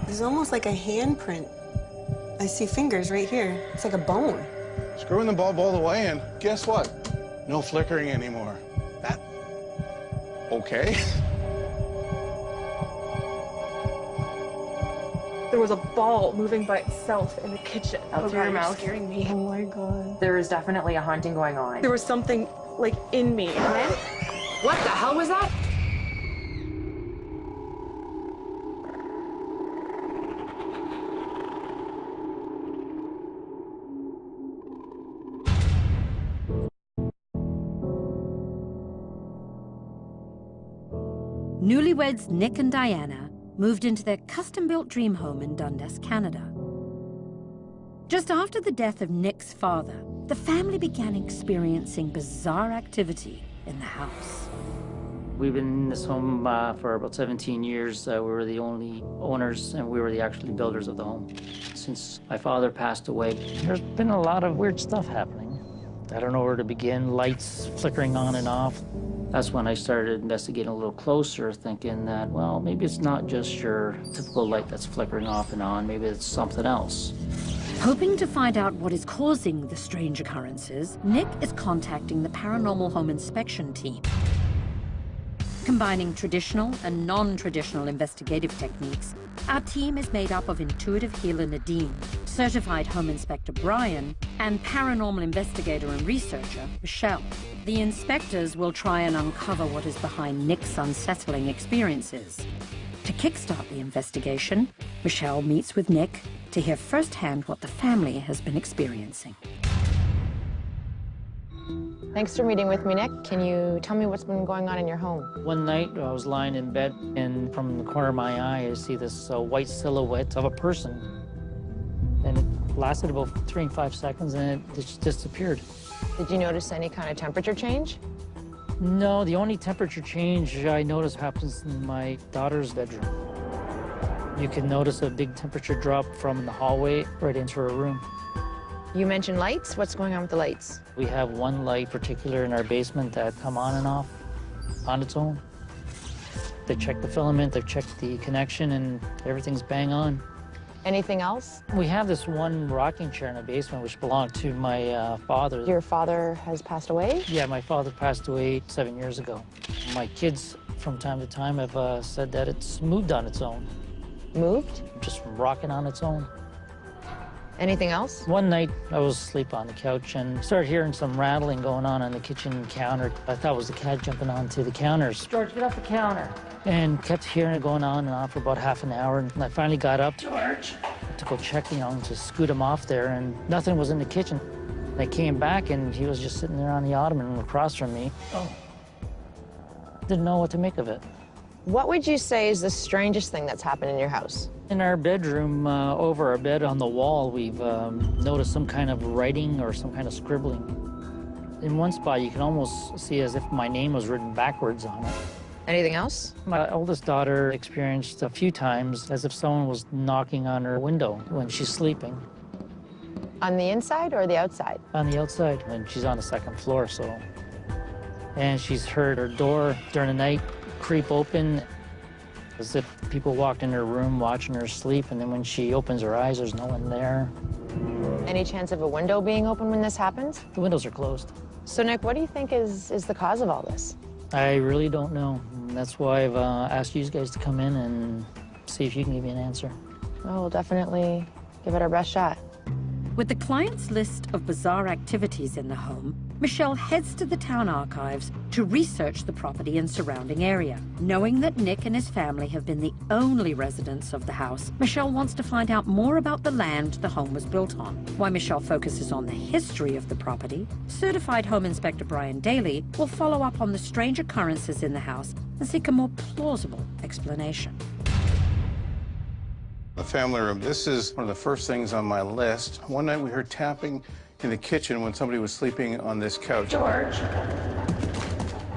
It's almost like a handprint. I see fingers right here. It's like a bone. Screwing the bulb all the way, and guess what? No flickering anymore. That... okay. There was a ball moving by itself in the kitchen. Out through your mouth? Scaring me. Oh my God. There is definitely a haunting going on. There was something, like, in me. What the hell was that? Newlyweds Nick and Diana moved into their custom-built dream home in Dundas, Canada. Just after the death of Nick's father, the family began experiencing bizarre activity in the house. We've been in this home for about 17 years. We were the only owners, and we were the actually builders of the home. Since my father passed away, there's been a lot of weird stuff happening. I don't know where to begin, lights flickering on and off. That's when I started investigating a little closer, thinking that, well, maybe it's not just your typical light that's flickering off and on, maybe it's something else. Hoping to find out what is causing the strange occurrences, Nick is contacting the Paranormal Home Inspection team. Combining traditional and non-traditional investigative techniques, our team is made up of intuitive healer Nadine, certified home inspector Brian, and paranormal investigator and researcher Michelle. The inspectors will try and uncover what is behind Nick's unsettling experiences. To kickstart the investigation, Michelle meets with Nick to hear firsthand what the family has been experiencing. Thanks for meeting with me, Nick. Can you tell me what's been going on in your home? One night, I was lying in bed, and from the corner of my eye, I see this white silhouette of a person. And it lasted about 3 and 5 seconds, and it just disappeared. Did you notice any kind of temperature change? No, the only temperature change I notice happens in my daughter's bedroom. You can notice a big temperature drop from the hallway right into her room. You mentioned lights. What's going on with the lights? We have one light particular in our basement that come on and off on its own. They checked the filament, they've checked the connection, and everything's bang on. Anything else? We have this one rocking chair in the basement which belonged to my father. Your father has passed away? Yeah, my father passed away 7 years ago. My kids, from time to time, have said that it's moved on its own. Moved? Just rocking on its own. Anything else? One night, I was asleep on the couch and started hearing some rattling going on the kitchen counter. I thought it was the cat jumping onto the counters. George, get off the counter. And kept hearing it going on and on for about half an hour. And I finally got up, George, to go check, to scoot him off there, and nothing was in the kitchen. I came back, and he was just sitting there on the ottoman across from me. Oh. Didn't know what to make of it. What would you say is the strangest thing that's happened in your house? In our bedroom, over our bed on the wall, we've noticed some kind of writing or some kind of scribbling. In one spot, you can almost see as if my name was written backwards on it. Anything else? My oldest daughter experienced a few times as if someone was knocking on her window when she's sleeping. On the inside or the outside? On the outside, and she's on the 2nd floor, so. And she's heard her door during the night creep open, as if people walked in her room watching her sleep, and then when she opens her eyes, there's no one there. Any chance of a window being open when this happens? The windows are closed. So, Nick, what do you think is the cause of all this? I really don't know. And that's why I've asked you guys to come in and see if you can give me an answer. Oh, we'll definitely give it our best shot. With the client's list of bizarre activities in the home, Michelle heads to the town archives to research the property and surrounding area. Knowing that Nick and his family have been the only residents of the house, Michelle wants to find out more about the land the home was built on. While Michelle focuses on the history of the property, certified home inspector Brian Daly will follow up on the strange occurrences in the house and seek a more plausible explanation. The family room. This is one of the first things on my list. One night we heard tapping in the kitchen when somebody was sleeping on this couch. George.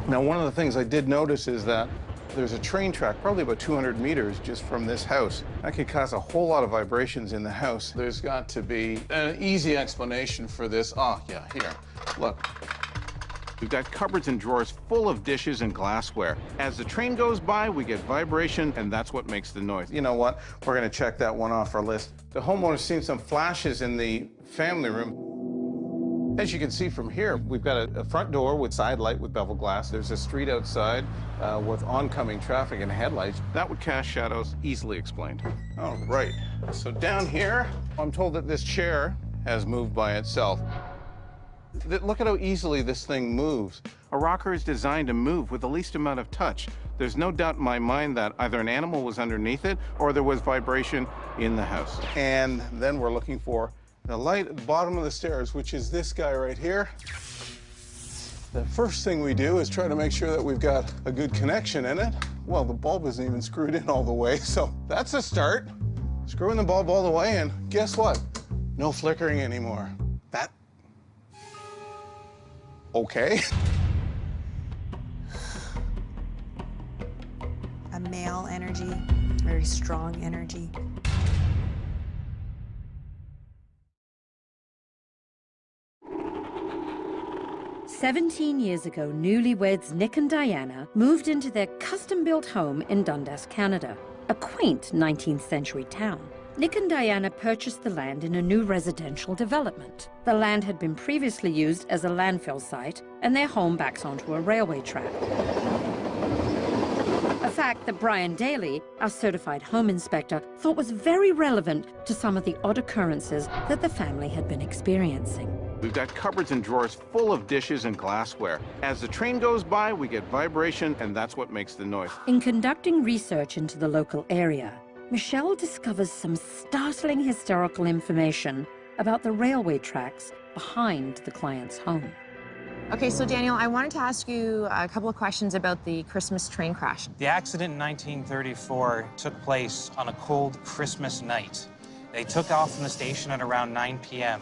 Now, one of the things I did notice is that there's a train track, probably about 200 meters just from this house. That could cause a whole lot of vibrations in the house. There's got to be an easy explanation for this. Oh, yeah, here, look. We've got cupboards and drawers full of dishes and glassware. As the train goes by, we get vibration, and that's what makes the noise. You know what? We're going to check that one off our list. The homeowner's seen some flashes in the family room. As you can see from here, we've got a front door with side light with bevel glass. There's a street outside with oncoming traffic and headlights. That would cast shadows, easily explained. All right. So down here, I'm told that this chair has moved by itself. Look at how easily this thing moves. A rocker is designed to move with the least amount of touch. There's no doubt in my mind that either an animal was underneath it or there was vibration in the house. And then we're looking for the light at the bottom of the stairs, which is this guy right here. The first thing we do is try to make sure that we've got a good connection in it. Well, the bulb isn't even screwed in all the way, so that's a start. Screwing the bulb all the way, and guess what? No flickering anymore. Okay. A male energy, very strong energy. "17 years ago, newlyweds Nick and Diana moved into their custom-built home in Dundas, Canada, a quaint 19th century town. Nick and Diana purchased the land in a new residential development. The land had been previously used as a landfill site, and their home backs onto a railway track. A fact that Brian Daly, our certified home inspector, thought was very relevant to some of the odd occurrences that the family had been experiencing. We've got cupboards and drawers full of dishes and glassware. As the train goes by, we get vibration, and that's what makes the noise. In conducting research into the local area, Michelle discovers some startling historical information about the railway tracks behind the client's home. Okay, so Daniel, I wanted to ask you a couple of questions about the Christmas train crash. The accident in 1934 took place on a cold Christmas night. They took off from the station at around 9 p.m.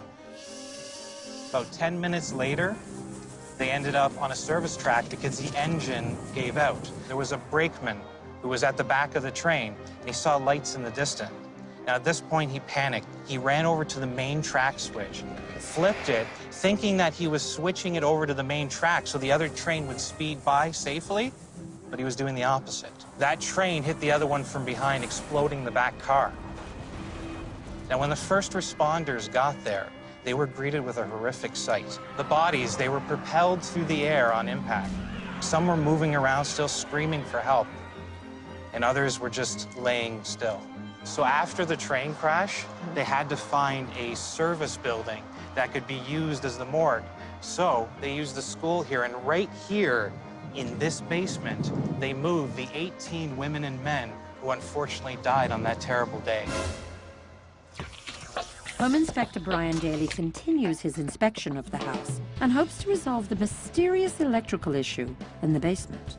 About 10 minutes later, they ended up on a service track because the engine gave out. There was a brakeman who was at the back of the train, and he saw lights in the distance. Now, at this point, he panicked. He ran over to the main track switch, flipped it, thinking that he was switching it over to the main track so the other train would speed by safely, but he was doing the opposite. That train hit the other one from behind, exploding the back car. Now, when the first responders got there, they were greeted with a horrific sight. The bodies, they were propelled through the air on impact. Some were moving around, still screaming for help, and others were just laying still. So after the train crash, they had to find a service building that could be used as the morgue. So they used the school here, and right here in this basement, they moved the 18 women and men who unfortunately died on that terrible day. Home Inspector Brian Daly continues his inspection of the house and hopes to resolve the mysterious electrical issue in the basement.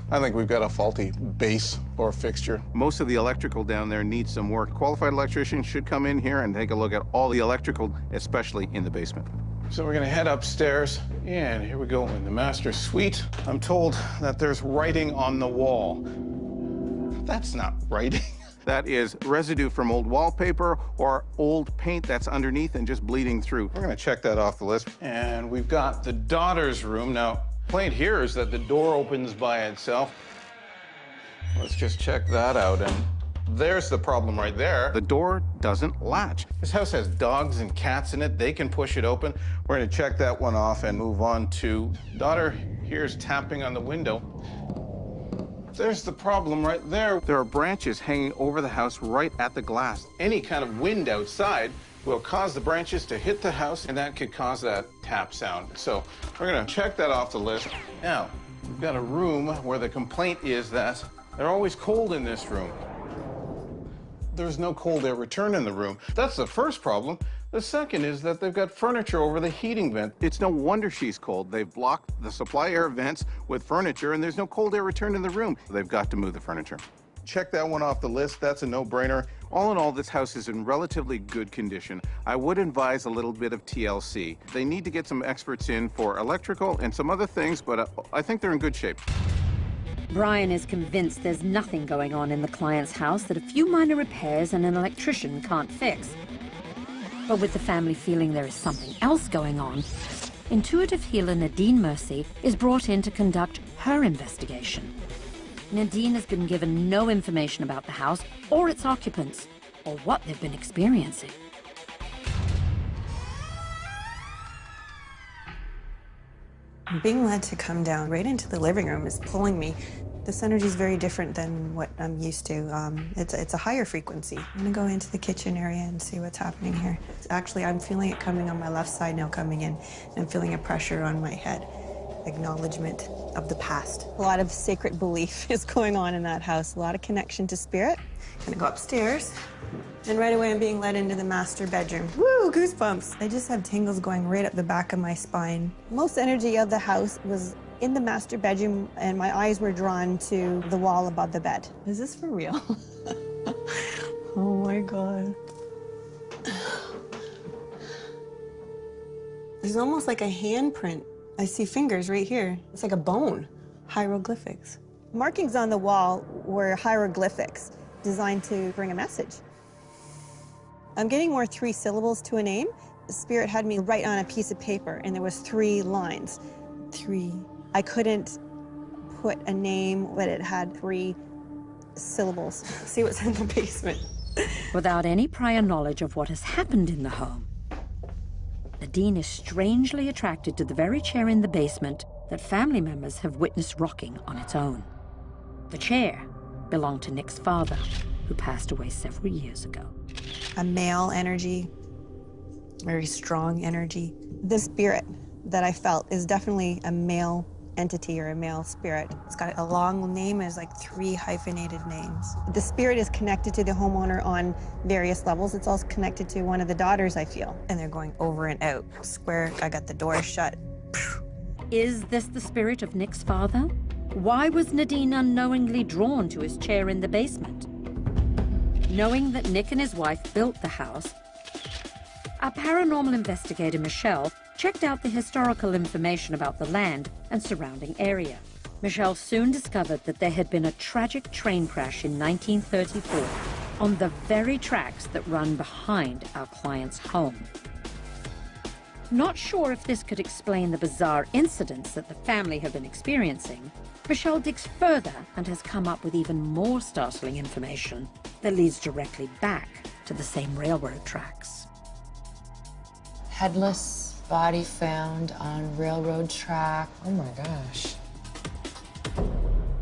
I think we've got a faulty base or fixture. Most of the electrical down there needs some work. Qualified electricians should come in here and take a look at all the electrical, especially in the basement. So we're gonna head upstairs, and here we go in the master suite. I'm told that there's writing on the wall. That's not writing. That is residue from old wallpaper or old paint that's underneath and just bleeding through. We're gonna check that off the list. And we've got the daughter's room. Now, complaint here is that the door opens by itself. Let's just check that out, and there's the problem right there. The door doesn't latch. This house has dogs and cats in it. They can push it open. We're gonna check that one off and move on to daughter. Here's tapping on the window. There's the problem right there. There are branches hanging over the house right at the glass. Any kind of wind outside will cause the branches to hit the house, and that could cause that tap sound. So we're gonna check that off the list. Now, we've got a room where the complaint is that they're always cold in this room. There's no cold air return in the room. That's the first problem. The second is that they've got furniture over the heating vent. It's no wonder she's cold. They've blocked the supply air vents with furniture, and there's no cold air return in the room. They've got to move the furniture. Check that one off the list. That's a no-brainer. All in all, this house is in relatively good condition. I would advise a little bit of TLC. They need to get some experts in for electrical and some other things, but I think they're in good shape. Brian is convinced there's nothing going on in the client's house that a few minor repairs and an electrician can't fix. But with the family feeling there is something else going on, intuitive healer Nadine Mercy is brought in to conduct her investigation. Nadine has been given no information about the house or its occupants, or what they've been experiencing. Being led to come down right into the living room is pulling me. This energy is very different than what I'm used to. It's a higher frequency. I'm gonna go into the kitchen area and see what's happening here. Actually, I'm feeling it coming on my left side now, coming in. I'm feeling a pressure on my head. Acknowledgement of the past. A lot of sacred belief is going on in that house. A lot of connection to spirit. I'm gonna go upstairs. And right away, I'm being led into the master bedroom. Woo, goosebumps. I just have tingles going right up the back of my spine. Most energy of the house was in the master bedroom, and my eyes were drawn to the wall above the bed. Is this for real? Oh my God. There's almost like a handprint. I see fingers right here. It's like a bone. Hieroglyphics. Markings on the wall were hieroglyphics designed to bring a message. I'm getting more 3 syllables to a name. The spirit had me write on a piece of paper, and there was 3 lines. 3. I couldn't put a name, but it had 3 syllables. See what's in the basement. Without any prior knowledge of what has happened in the home, Nadine is strangely attracted to the very chair in the basement that family members have witnessed rocking on its own. The chair belonged to Nick's father, who passed away several years ago. A male energy, very strong energy. The spirit that I felt is definitely a male entity or a male spirit. It's got a long name, it's like 3 hyphenated names. The spirit is connected to the homeowner on various levels. It's also connected to one of the daughters, I feel. And they're going over and out. Square, I got the door shut. Is this the spirit of Nick's father? Why was Nadine unknowingly drawn to his chair in the basement? Knowing that Nick and his wife built the house, our paranormal investigator, Michelle, checked out the historical information about the land and surrounding area. Michelle soon discovered that there had been a tragic train crash in 1934 on the very tracks that run behind our client's home. Not sure if this could explain the bizarre incidents that the family have been experiencing, Michelle digs further and has come up with even more startling information that leads directly back to the same railroad tracks. Headless body found on railroad track. Oh my gosh.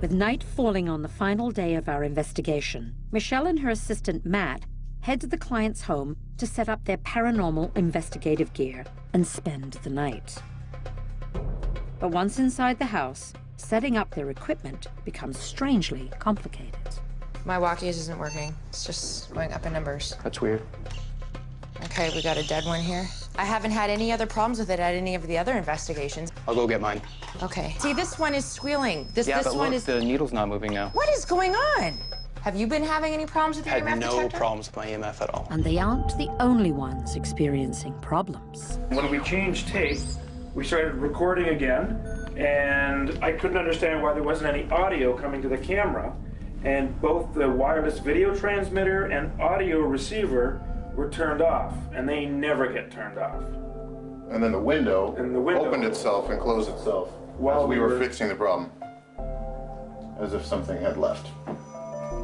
With night falling on the final day of our investigation, Michelle and her assistant Matt head to the client's home to set up their paranormal investigative gear and spend the night. But once inside the house, setting up their equipment becomes strangely complicated. My walkies isn't working. It's just going up in numbers. That's weird. Okay, we got a dead one here. I haven't had any other problems with it at any of the other investigations. I'll go get mine. Okay. See, this one is squealing. This but one look, is... the needle's not moving now. What is going on? Have you been having any problems with your EMF detector? Had no problems with my EMF at all. And they aren't the only ones experiencing problems. When we changed tape, we started recording again, and I couldn't understand why there wasn't any audio coming to the camera. And both the wireless video transmitter and audio receiver were turned off, and they never get turned off. And then the window opened itself and closed itself while we were fixing the problem. As if something had left.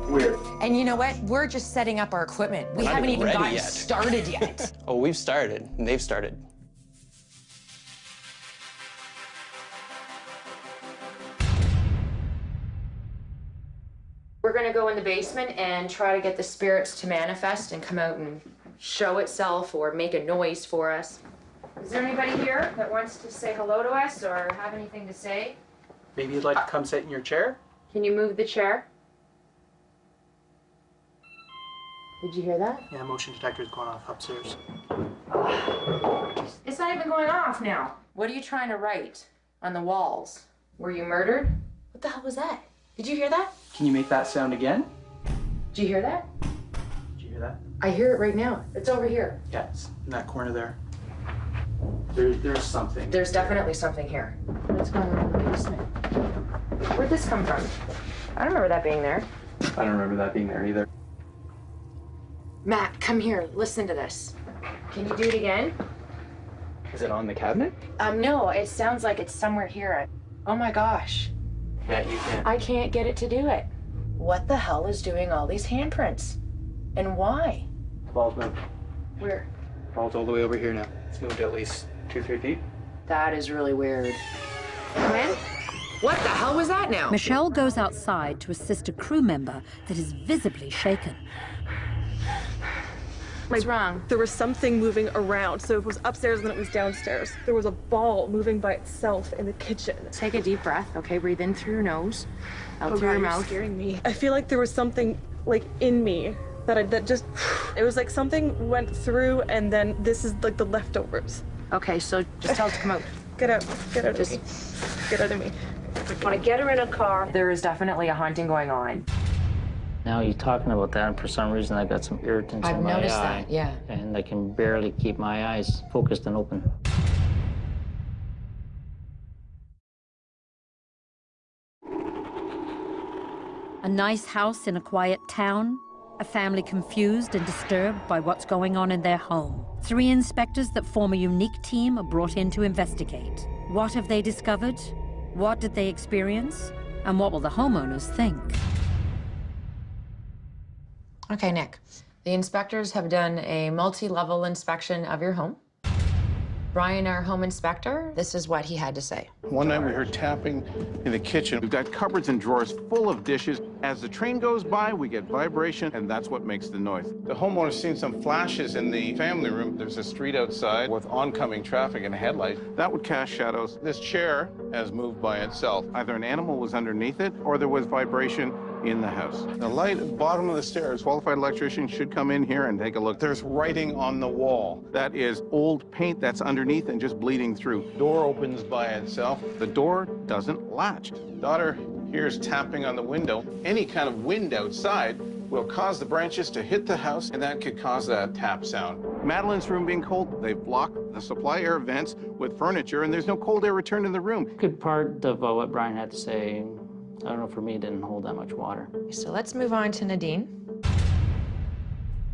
Weird. And you know what? We're just setting up our equipment. We haven't even gotten started yet. Oh, we've started, and they've started. We're gonna go in the basement and try to get the spirits to manifest and come out and show itself or make a noise for us. Is there anybody here that wants to say hello to us or have anything to say? Maybe you'd like to come sit in your chair? Can you move the chair? Did you hear that? Yeah, motion detector's going off upstairs. It's not even going off now. What are you trying to write on the walls? Were you murdered? What the hell was that? Did you hear that? Can you make that sound again? Did you hear that? Did you hear that? I hear it right now. It's over here. Yeah, it's in that corner there. There's something. There's definitely something here. What's going on in the basement? Where'd this come from? I don't remember that being there. I don't remember that being there either. Matt, come here. Listen to this. Can you do it again? Is it on the cabinet? No, it sounds like it's somewhere here. Oh my gosh. Yeah, you can. I can't get it to do it. What the hell is doing all these handprints? And why? Ball's moved. Where? Ball's all the way over here now. It's moved at least 2-3 feet. That is really weird. Come in? What the hell was that now? Michelle goes outside to assist a crew member that is visibly shaken. What's wrong? There was something moving around. So it was upstairs and then it was downstairs. There was a ball moving by itself in the kitchen. Take a deep breath, okay? Breathe in through your nose, out through God, your you're mouth. scaring me. I feel like there was something like in me that just, it was like something went through and then this is like the leftovers. Okay, so just tell it to come out. Get out of me. Get out of me. I want to get her in a car. There is definitely a haunting going on. Now you're talking about that, and for some reason I got some irritants in my eye. I've noticed that, yeah. And I can barely keep my eyes focused and open. A nice house in a quiet town, a family confused and disturbed by what's going on in their home. 3 inspectors that form a unique team are brought in to investigate. What have they discovered? What did they experience? And what will the homeowners think? Okay, Nick. The inspectors have done a multi-level inspection of your home. Brian, our home inspector, this is what he had to say. One night we heard tapping in the kitchen. We've got cupboards and drawers full of dishes. As the train goes by, we get vibration, and that's what makes the noise. The homeowner's seen some flashes in the family room. There's a street outside with oncoming traffic and a headlight. That would cast shadows. This chair has moved by itself. Either an animal was underneath it, or there was vibration in the house. The light at the bottom of the stairs, qualified electrician should come in here and take a look. There's writing on the wall. That is old paint that's underneath and just bleeding through. Door opens by itself. The door doesn't latch. Daughter hears tapping on the window. Any kind of wind outside will cause the branches to hit the house, and that could cause that tap sound. Madeline's room being cold, they've blocked the supply air vents with furniture, and there's no cold air return in the room. Good part of what Brian had to say, I don't know, for me, it didn't hold that much water. So let's move on to Nadine.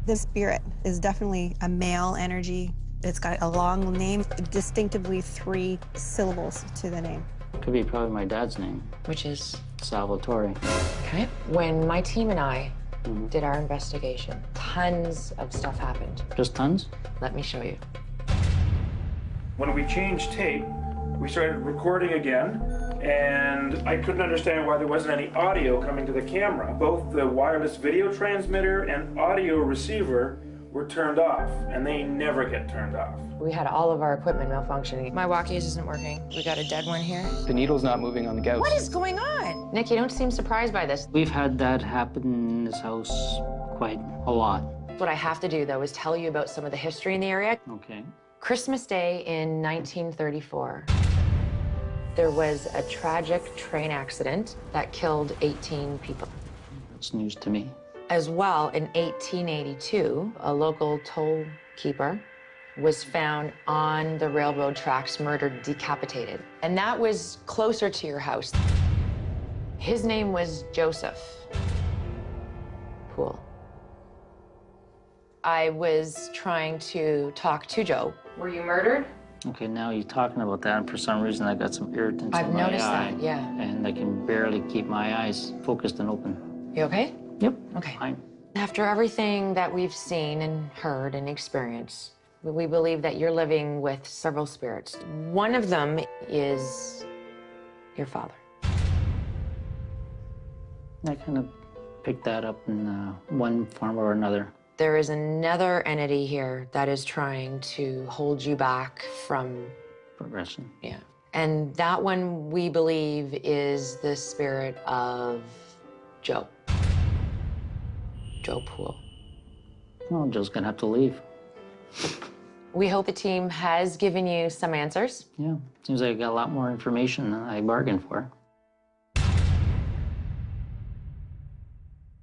The spirit is definitely a male energy. It's got a long name, distinctively 3 syllables to the name. Could be probably my dad's name. Which is? Salvatore. Okay. When my team and I did our investigation, tons of stuff happened. Just tons? Let me show you. When we changed tape, we started recording again, and I couldn't understand why there wasn't any audio coming to the camera. Both the wireless video transmitter and audio receiver were turned off, and they never get turned off. We had all of our equipment malfunctioning. My walkies isn't working. We got a dead one here. The needle's not moving on the gauge. What is going on? Nick, you don't seem surprised by this. We've had that happen in this house quite a lot. What I have to do, though, is tell you about some of the history in the area. Okay. Christmas Day in 1934, there was a tragic train accident that killed 18 people. It's news to me. As well, in 1882, a local toll keeper was found on the railroad tracks, murdered, decapitated. And that was closer to your house. His name was Joseph Poole. I was trying to talk to Joe. Were you murdered? Okay, now you're talking about that, and for some reason I got some irritants I've in my eye. noticed that, yeah. And I can barely keep my eyes focused and open. You okay? Yep. Okay. Fine. After everything that we've seen and heard and experienced, we believe that you're living with several spirits. One of them is your father. I kind of picked that up in one form or another. There is another entity here that is trying to hold you back from progression. Yeah. And that one, we believe, is the spirit of Joe. Joe Poole. Well, Joe's gonna have to leave. We hope the team has given you some answers. Yeah, seems like I got a lot more information than I bargained for.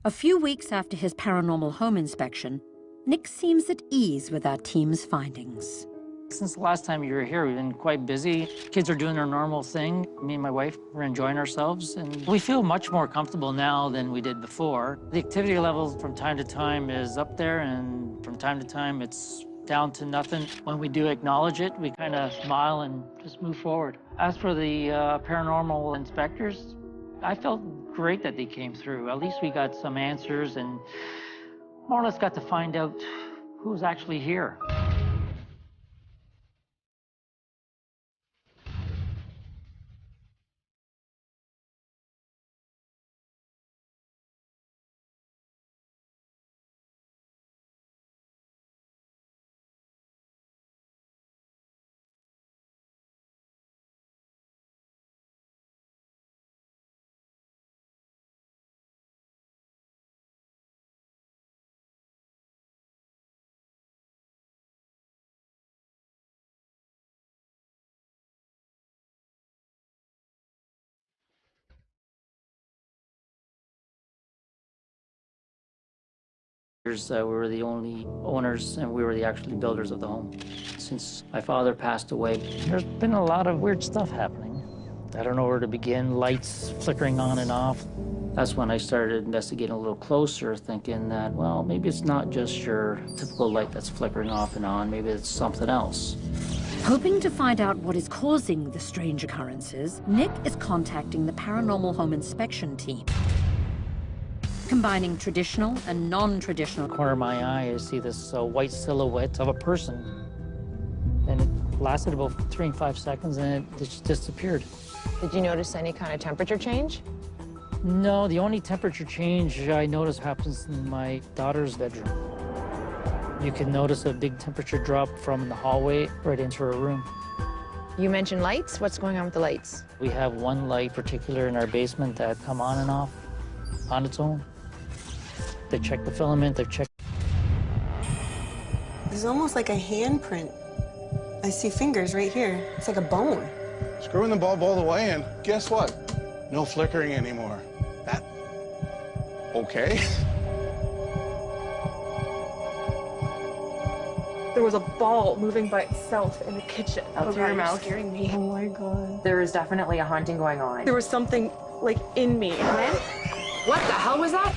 A few weeks after his paranormal home inspection, Nick seems at ease with our team's findings. Since the last time you were here, we've been quite busy. Kids are doing their normal thing. Me and my wife, we're enjoying ourselves, and we feel much more comfortable now than we did before. The activity level from time to time is up there, and from time to time it's down to nothing. When we do acknowledge it, we kind of smile and just move forward. As for the paranormal inspectors, I felt great that they came through. At least we got some answers and more or less got to find out who's actually here. We were the only owners and we were the actually builders of the home. Since my father passed away, there's been a lot of weird stuff happening. I don't know where to begin, lights flickering on and off. That's when I started investigating a little closer, thinking that, well, maybe it's not just your typical light that's flickering off and on, maybe it's something else. Hoping to find out what is causing the strange occurrences, Nick is contacting the Paranormal Home Inspection team. Combining traditional and non-traditional. Corner of my eye, I see this white silhouette of a person. And it lasted about 3 and 5 seconds and it just disappeared. Did you notice any kind of temperature change? No, the only temperature change I notice happens in my daughter's bedroom. You can notice a big temperature drop from the hallway right into her room. You mentioned lights. What's going on with the lights? We have one light particular in our basement that come on and off on its own. They check the filament, they check. It's almost like a handprint. I see fingers right here. It's like a bone. Screwing the bulb all the way and guess what? No flickering anymore. That, okay. There was a ball moving by itself in the kitchen. Out through your mouth. Scaring me. Oh my God. There is definitely a haunting going on. There was something like in me. When? What the hell was that?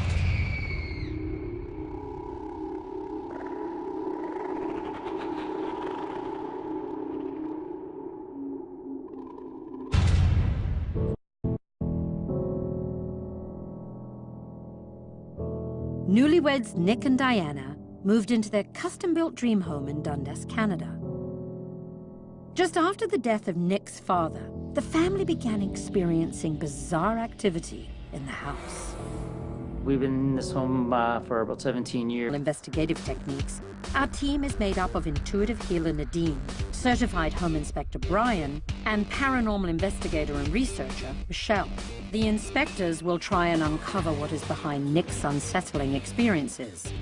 Newlyweds Nick and Diana moved into their custom-built dream home in Dundas, Canada. Just after the death of Nick's father, the family began experiencing bizarre activity in the house. We've been in this home for about 17 years. Investigative techniques. Our team is made up of intuitive healer Nadine, certified home inspector Brian, and paranormal investigator and researcher Michelle. The inspectors will try and uncover what is behind Nick's unsettling experiences.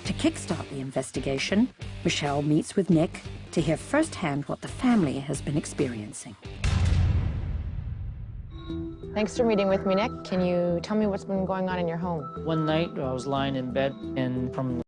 To kickstart the investigation, Michelle meets with Nick to hear firsthand what the family has been experiencing. Thanks for meeting with me, Nick. Can you tell me what's been going on in your home? One night, I was lying in bed, and from